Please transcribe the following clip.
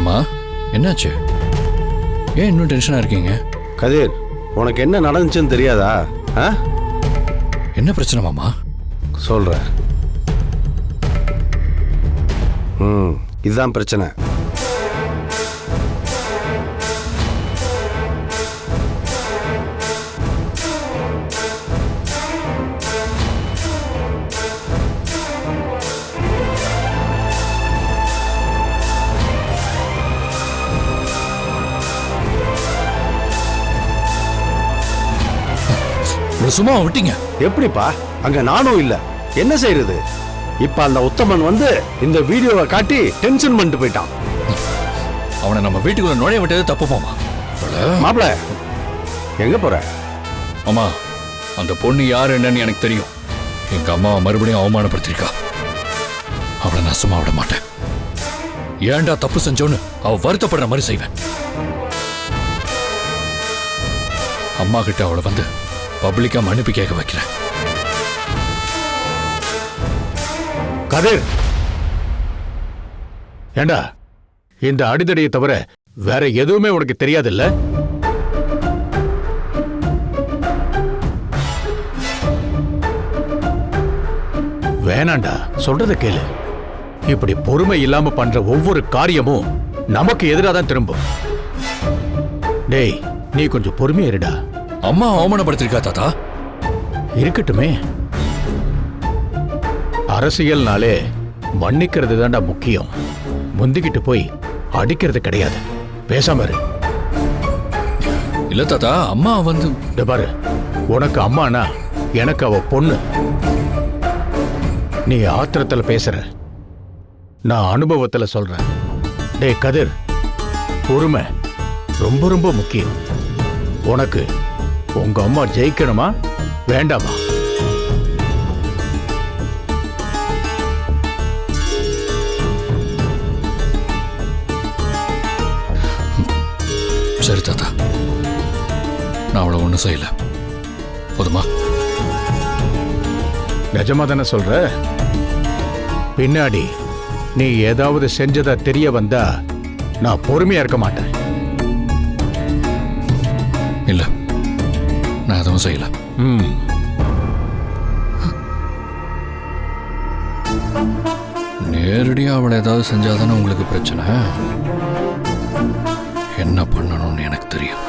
அம்மா என்னாச்சு? ஏன் இன்னும் டென்ஷனாக இருக்கீங்க? கதிர், உனக்கு என்ன நடந்துச்சுன்னு தெரியாதா? என்ன பிரச்சனை மாமா? சொல்கிறேன். இதுதான் பிரச்சனை. சும்மா விட்டீங்க எப்படிப்பா? அங்க நானும் இல்ல, என்ன செய்யறது? இப்ப அந்த உத்தமன் வந்து இந்த வீடியோவை காட்டி டென்ஷன் பண்ணிட்டு போயிட்டான். அவனை நம்ம வீட்டுக்குள்ள நுழைய விட்டது தப்பு மாமா. மாப்பிள, எங்க போற? மாமா, அந்த பொண்ணு யாரு என்னன்னு எனக்கு தெரியும். எங்க அம்மாவை மறுபடியும் அவமானப்படுத்திருக்கா. அவளை நான் சும்மா விட மாட்டேன். ஏன்டா தப்பு செஞ்சோன்னு அவ வருத்தப்படுற மாதிரி செய்வேன். அம்மா கிட்ட அவளை வந்து பப்ளிக்கா மன்னிப்பு கேட்க வைக்கிறேன். கதிர், ஏண்டா இந்த அடிதடியை தவிர வேற எதுவுமே உனக்கு தெரியாதுல்ல? வேணாண்டா, சொல்றத கேளு. இப்படி பொறுமை இல்லாம பண்ற ஒவ்வொரு காரியமும் நமக்கு எதிராக தான் திரும்பும். டேய், நீ கொஞ்சம் பொறுமையா இருடா. அம்மா அவமானப்படுத்திருக்கா தாத்தா. இருக்கட்டுமே, அரசியல்னாலே மன்னிக்கிறது தான்டா முக்கியம். முந்திக்கிட்டு போய் அடிக்கிறது கிடையாது. பேசாம இரு. இல்ல தாத்தா, அம்மா வந்து பாரு, உனக்கு அம்மானா எனக்கு அவ பொண்ணு. நீ ஆத்திரத்துல பேசுற, நான் அனுபவத்துல சொல்றேன். டேய் கதிர், பொறுமை ரொம்ப ரொம்ப முக்கியம். உனக்கு உங்க அம்மா ஜெயிக்கணுமா வேண்டாமா? சரி தாத்தா, நான் அவளை ஒன்றும் செய்யல. போதுமா? நிஜமா தானே சொல்ற? பின்னாடி நீ ஏதாவது செஞ்சதா தெரிய வந்தா நான் பொறுமையா இருக்க மாட்டேன். இல்ல, நான் எதுவும் செய்யல. நேரடியா அவளை ஏதாவது செஞ்சாதானே உங்களுக்கு பிரச்சனை. என்ன பண்ணணும்னு எனக்கு தெரியும்.